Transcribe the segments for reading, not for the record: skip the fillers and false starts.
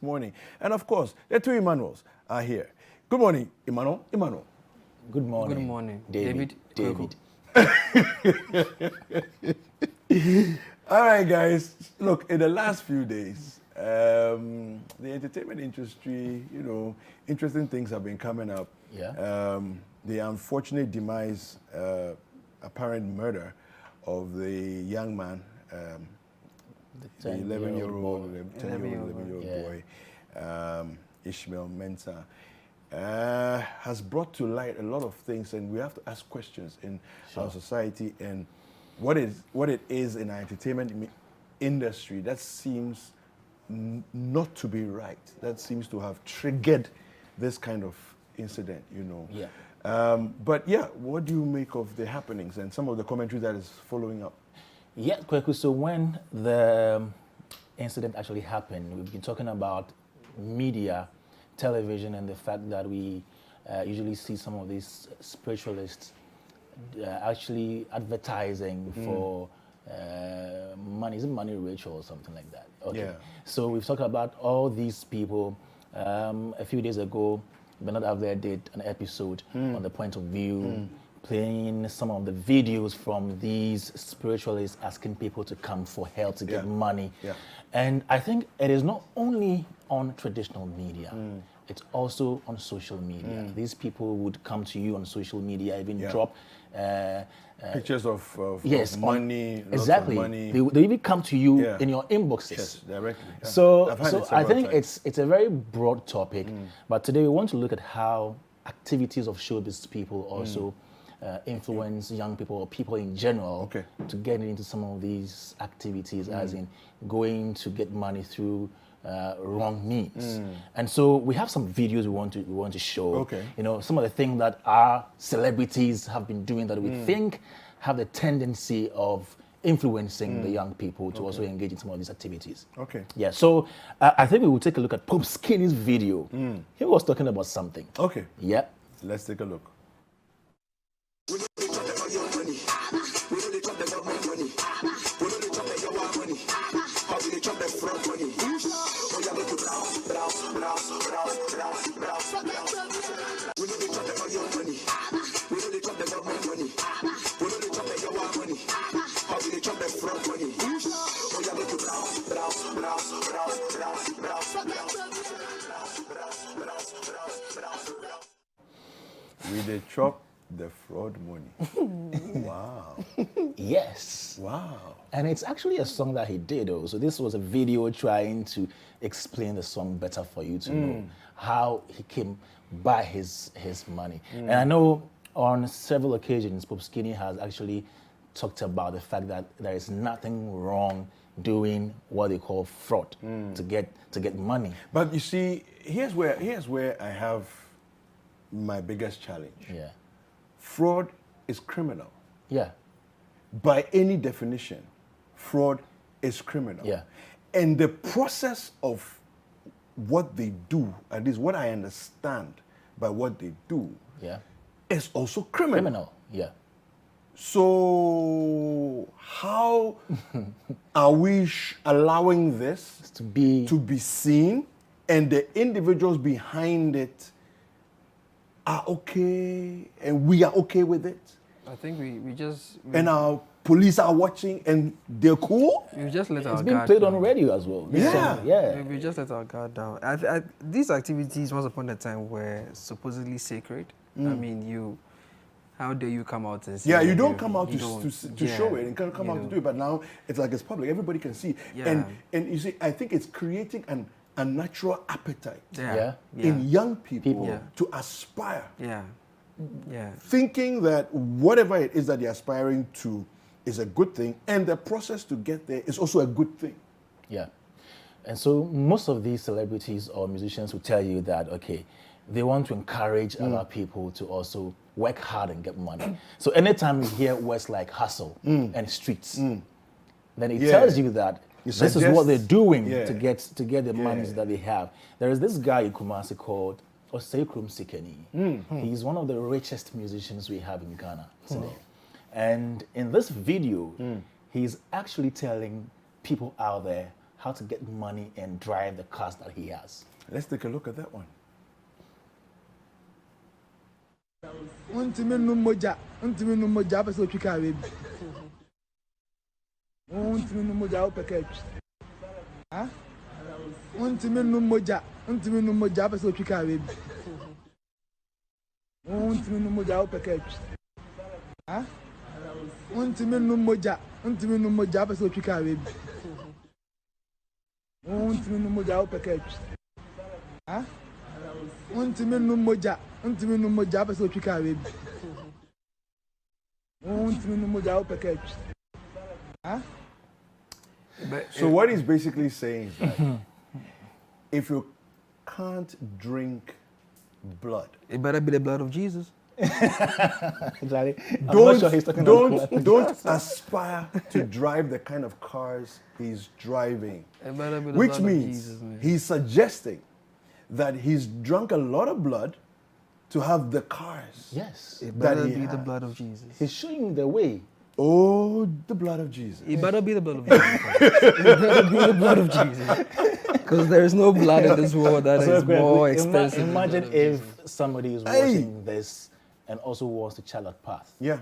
morning. And of course, the two Emmanuels are here. Good morning, Emmanuel. Emmanuel. Good morning. Good morning, David. David. All right, guys. Look, in the last few days, the entertainment industry, interesting things have been coming up. Yeah. The unfortunate demise, apparent murder of the young man, the 11-year-old, 11-year-old boy, Ishmael Mensah, has brought to light a lot of things, and we have to ask questions in our society and what it is in our entertainment industry that seems not to be right, that seems to have triggered this kind of incident, Yeah. But yeah, what do you make of the happenings and some of the commentary that is following up? Yeah, Kweku. So when the incident actually happened, we've been talking about media, television, and the fact that we usually see some of these spiritualists actually advertising for money. Is it money ritual or something like that? Okay. Yeah. So we've talked about all these people. A few days ago, Bernard Avler did an episode on the point of view, playing some of the videos from these spiritualists asking people to come for help to get money. Yeah. And I think it is not only on traditional media, it's also on social media. These people would come to you on social media, even drop Pictures of yes, money, lots exactly. of money. They even come to you in your inboxes. Yes, directly. Yeah. So I've had it I think several times. it's a very broad topic, but today we want to look at how activities of showbiz people also influence young people or people in general to get into some of these activities, as in going to get money through wrong means. And so we have some videos we want to show. Okay. Some of the things that our celebrities have been doing that we think have the tendency of influencing the young people to also engage in some of these activities. Okay. Yeah, so I think we will take a look at Pope Skinny's video. He was talking about something. Okay. Yeah. Let's take a look. We dey chop the fraud money. Wow. Yes. Wow. And it's actually a song that he did also. This was a video trying to explain the song better for you to know how he came by his money. And I know on several occasions, Pope Skinny has actually talked about the fact that there is nothing wrong doing what they call fraud to get money. But you see, here's where I have my biggest challenge. Yeah. Fraud is criminal. Yeah. By any definition, fraud is criminal. Yeah. And the process of what they do, at least what I understand by what they do, Yeah. is also criminal. Criminal. Yeah. So how are we allowing this To be seen, and the individuals behind it are okay, and we are okay with it? I think we And our police are watching, and they're cool? we just let our it's being guard played down. on radio as well. This Yeah. song, yeah. We just let our guard down. These activities, once upon a time, were supposedly sacred. I mean, how dare you come out and say? Yeah, you that don't come out to yeah, show it and can't come out to do it, but now it's like it's public. Everybody can see. Yeah. And you see, I think it's creating an unnatural appetite Yeah. in young people Yeah. to aspire, Yeah. Yeah. thinking that whatever it is that they're aspiring to is a good thing, and the process to get there is also a good thing. Yeah. And so most of these celebrities or musicians will tell you that, okay, they want to encourage other people to also work hard and get money. So anytime you hear words like hustle and streets, then it tells you that this is what they're doing to get the monies that they have. There is this guy in Kumasi called Oseikrum Sikeni. He's one of the richest musicians we have in Ghana today. And in this video, he's actually telling people out there how to get money and drive the cars that he has. Let's take a look at that one. Untimi numoja apese otwika awe bi. Untimi numoja opeka atwi. Ha? Untimi numoja apese otwika awe bi. Untimi numoja opeka atwi. Ha? Untimi numoja apese otwika awe bi. Untimi numoja opeka atwi. Ha? Untimi numoja apese otwika awe bi. Untimi numoja opeka atwi. Huh? So what he's basically saying is that if you can't drink blood, It better be the blood of Jesus. Exactly. I'm not sure he's talking about blood. don't aspire to drive the kind of cars he's driving. It better be the Which blood of means Jesus, man. he's suggesting that he's drunk a lot of blood to have the cars. Yes. It that better he be the has. blood of Jesus. He's showing the way. Oh, the blood of Jesus. It better be the blood of Jesus. It better be the blood of Jesus. Because there is no blood in this world that is more expensive. Imagine if somebody is watching this and also wants to chart a path. Yeah.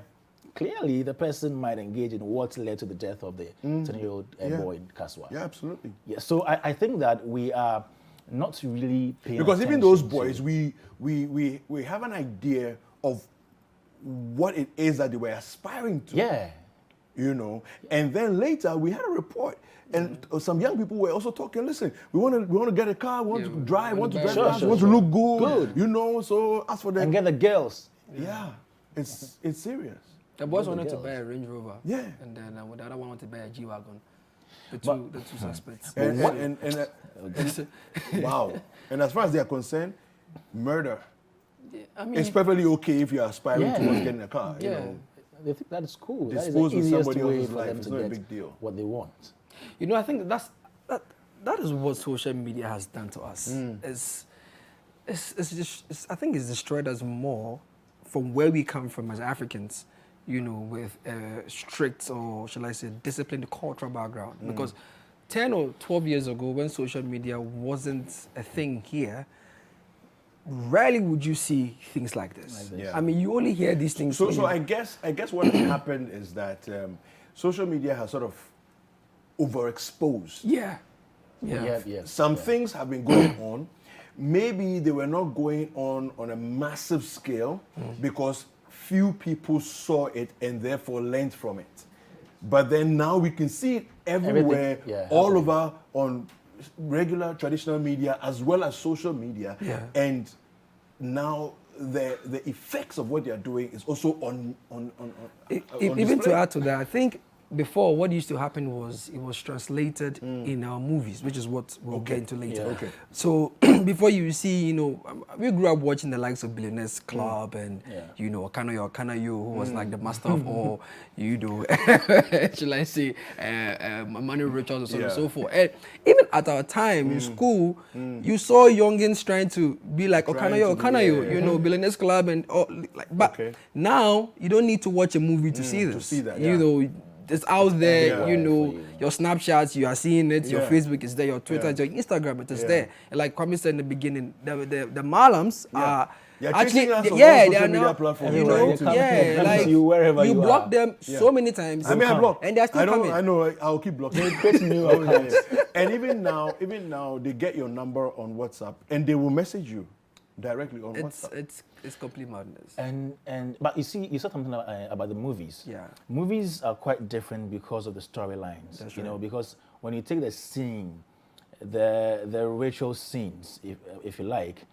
Clearly, the person might engage in what led to the death of the 10-year-old boy in Kaswa. Yeah, absolutely. Yeah, so I think that we are not really paying Because even those attention boys, we have an idea of what it is that they were aspiring to. Yeah. You know, and then later we had a report, and some young people were also talking. Listen, we want to get a car, we want to drive, want to drive, Sure, fast, sure, want to sure. look good, Good. You know. So as for them, And get the girls. yeah, it's serious. The boys Those are wanted to girls. buy a Range Rover. Yeah. And then the other one wanted to buy a G-Wagon. The two suspects. And wow. And as far as they are concerned, murder. I mean, It's perfectly okay if you are aspiring Yeah. towards getting a car. You yeah. know. They think that is cool. That is Dispose the with easiest somebody way else's for life. them It's to not a get big deal. what they want. You know, I think that is what social media has done to us. I think it's destroyed us more from where we come from as Africans, you know, with strict, or shall I say, disciplined cultural background. Because 10 or 12 years ago, when social media wasn't a thing here, rarely would you see things like this. Yeah. I mean, you only hear these things. So I guess what has happened is that social media has sort of overexposed. Yeah. Yes. Some things have been going on. Maybe they were not going on a massive scale because few people saw it and therefore learned from it. But then now we can see it everywhere, all over on regular traditional media as well as social media. Yeah. And now the effects of what they are doing is also on Even display. to add to that, I think before what used to happen was it was translated in our movies, which is what we'll get into later. Yeah. Okay. So before you see, you know, we grew up watching the likes of Billionaires Club and, you know, Okanayo, who was like the master of all, you know, shall I say, Money Rituals and so on and so forth. And even at our time in school, you saw youngins trying to be like Okanayo, you know, Billionaires Club and all, like. But now you don't need to watch a movie to see this. To see that, You know, it's out there, you know, for you. your Snapchats, you are seeing it, your Yeah. Facebook is there, your Twitter, your Instagram, it is Yeah. there. And like Kwame said in the beginning, the Malams are They're actually, chasing us on all they social are media now, platforms, you trying know, to- They come like to you wherever you block are. them so many times. I mean, I block. And they're still coming. I know. I'll keep blocking. create new accounts. And even now, they get your number on WhatsApp and they will message you directly on WhatsApp. It's complete madness. But you see, you said something about the movies. Yeah. Movies are quite different because of the storylines. That's you right. know, because when you take the scene, the ritual scenes, if you like,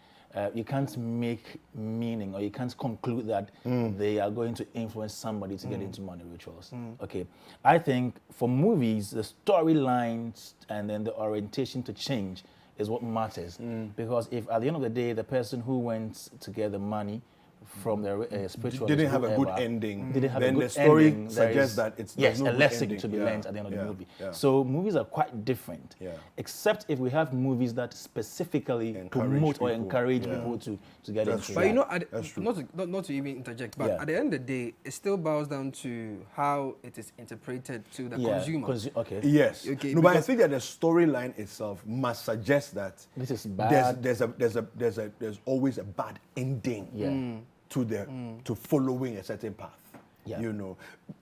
you can't make meaning or you can't conclude that they are going to influence somebody to get into money rituals. Okay, I think for movies, the storylines and then the orientation to change is what matters. Because if at the end of the day, the person who went to get the money from the spiritual. Didn't have a good ending. Didn't have then a good the story ending. suggests that it's yes, there's no a good lesson ending. to be learned at the end of the movie. Yeah. So movies are quite different. Yeah. Except if we have movies that specifically promote or encourage people to get into. But that. you know, not to even interject, but at the end of the day, it still boils down to how it is interpreted to the consumer. Okay. Yes. Okay, No, but I think that the storyline itself must suggest that this is bad. There's always a bad ending to following a certain path. Yeah. You know,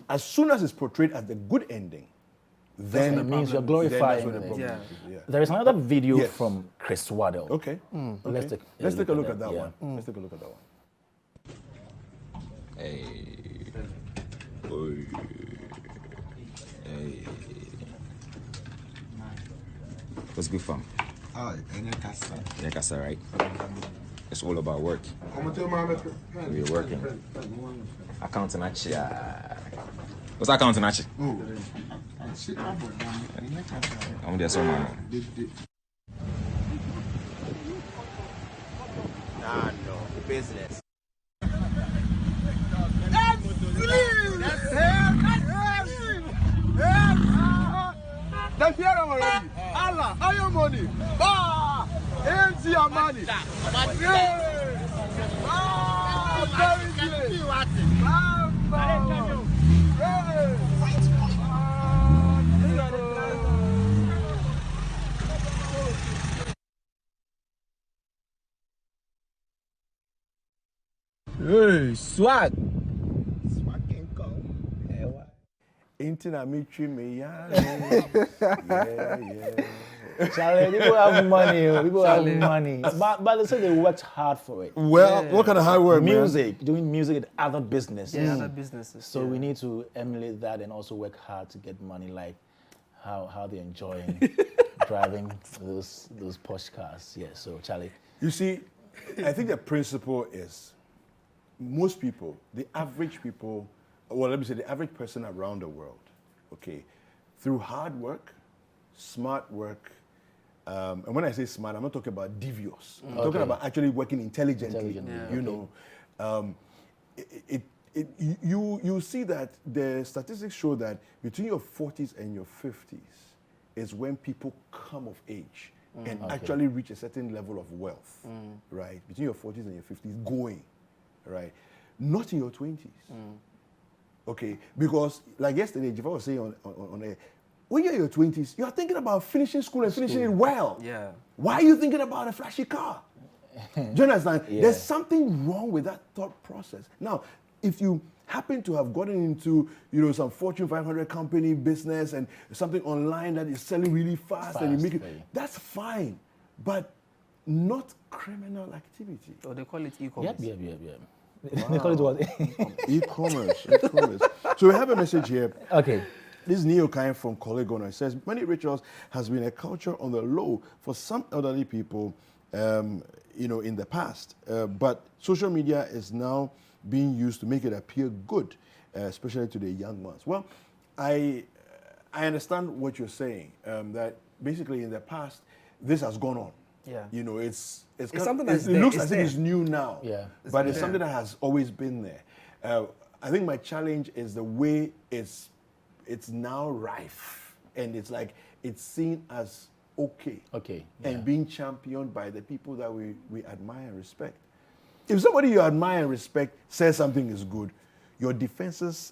as soon as it's portrayed as the good ending, then it means you're then glorifying that's what the it. problem Yeah. is. Yeah. There is another video Yes. from Chris Waddell. Okay. Let's Okay. take Let's take a look at that yeah. one. Let's take a look at that one. Hey. Oy. Hey. What's good, fam? Yeah, Kasa, right? It's all about work. We're working. Accounting, actually. What's accounting, actually? I'm there, so man. Nah, no. Business. The fear of already. Allah, all your money. Ah, empty your money. Yeah. Ah, very good. Hey, swag. Ain't na me treat me, yeah. Charlie, people have money. People have money. But they say they worked hard for it. Well, what kind of hard work, man? Music, doing music and other businesses. Yeah, other businesses. So we need to emulate that and also work hard to get money, like how they're enjoying driving those posh cars. Yeah. So Charlie. You see, I think the principle is most people, the average people, well, let me say the average person around the world, okay, through hard work, smart work, and when I say smart, I'm not talking about devious. I'm talking about actually working intelligently. You know, you see that the statistics show that between your 40s and your 50s is when people come of age and actually reach a certain level of wealth, right? Between your 40s and your 50s, going, right? Not in your 20s. Okay, because like yesterday, Jaffa was saying on air, when you're in your 20s, you're thinking about finishing school and finishing it well. Yeah. Why are you thinking about a flashy car? Do you understand? Yeah. There's something wrong with that thought process. Now, if you happen to have gotten into, you know, some Fortune 500 company business and something online that is selling really fast and you make it, that's fine, but not criminal activity. Or they call it e-commerce. Yep. They call it what? E-commerce. So we have a message here. Okay. This is Neo Kain from Kolegona. It says, money rituals has been a culture on the low for some elderly people, you know, in the past. But social media is now being used to make it appear good, especially to the young ones. Well, I understand what you're saying, that basically in the past, this has gone on. Yeah. You know, it's something that's it there. looks It's as if there. it's new now. Yeah. But it's there. something that has always been there. I think my challenge is the way it's now rife, and it's like it's seen as okay. Okay. And being championed by the people that we admire and respect. If somebody you admire and respect says something is good, your defenses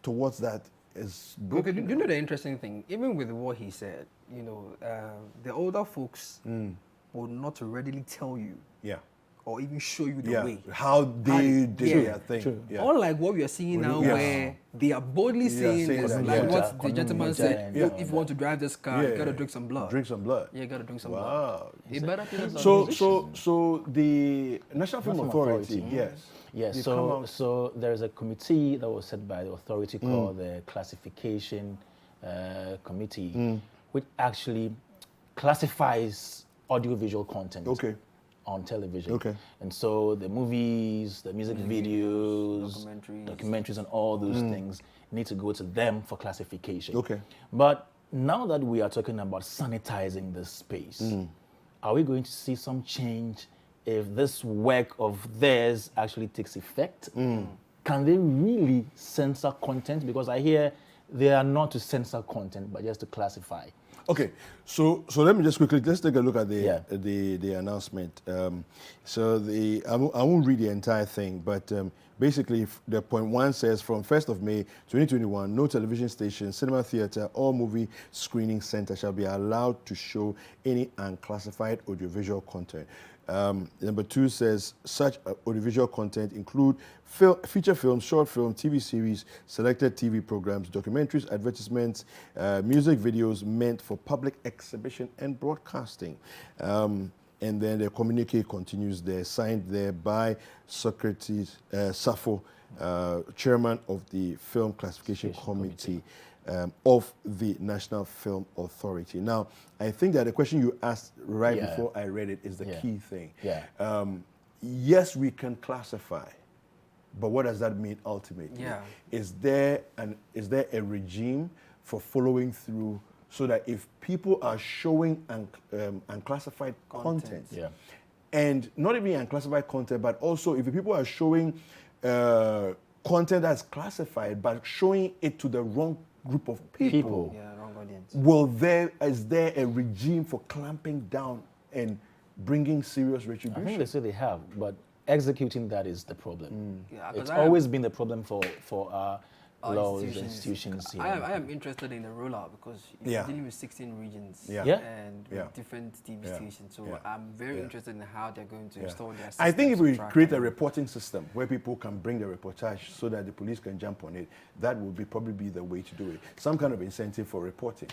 towards that is Okay, broken. do you know the interesting thing? Even with what he said, you know, the older folks will not readily tell you Yeah. or even show you the Yeah. way. How they did yeah. their thing. True. Yeah. Unlike what we are seeing now, Yes. where they are boldly saying saying this, that, like yeah. what the gentleman said. Yeah. Look, if you want to drive this car, you Yeah. gotta drink some blood. Drink some blood. Yeah, you gotta drink some blood. Wow. It better be So the National Film Authority, yes. Yes, they come out- so there's a committee that was set by the authority called the Classification Committee, which actually classifies audiovisual content on television. Okay. And so the movies, the music videos, documentaries and all those things need to go to them for classification. Okay. But now that we are talking about sanitizing the space, are we going to see some change if this work of theirs actually takes effect, can they really censor content? Because I hear they are not to censor content, but just to classify. Okay, so let me just quickly, let's take a look at Yeah. the announcement. I won't read the entire thing, but basically the point 1 says from 1st of May 2021, no television station, cinema theater, or movie screening center shall be allowed to show any unclassified audiovisual content. Number 2 says such audiovisual content include feature films, short film, TV series, selected TV programs, documentaries, advertisements, music videos meant for public exhibition and broadcasting. And then the communique continues there, signed there by Socrates Safo, chairman of the Film Classification Committee of the National Film Authority. Now, I think that the question you asked right before I read it is the key thing. Yes, we can classify, but what does that mean ultimately? Is there a regime for following through so that if people are showing unclassified content, and not even unclassified content, but also if people are showing content that's classified, but showing it to the wrong group of people. Wrong audience. Is there a regime for clamping down and bringing serious retribution? I think they say they have, but executing that is the problem. It's 'cause always been the problem for laws, institutions. I am interested in the rollout because you're dealing with 16 regions and with different TV stations. So I'm very interested in how they're going to install their systems. I think if we to track create a reporting system where people can bring the reportage so that the police can jump on it, that would probably be the way to do it. Some kind of incentive for reporting.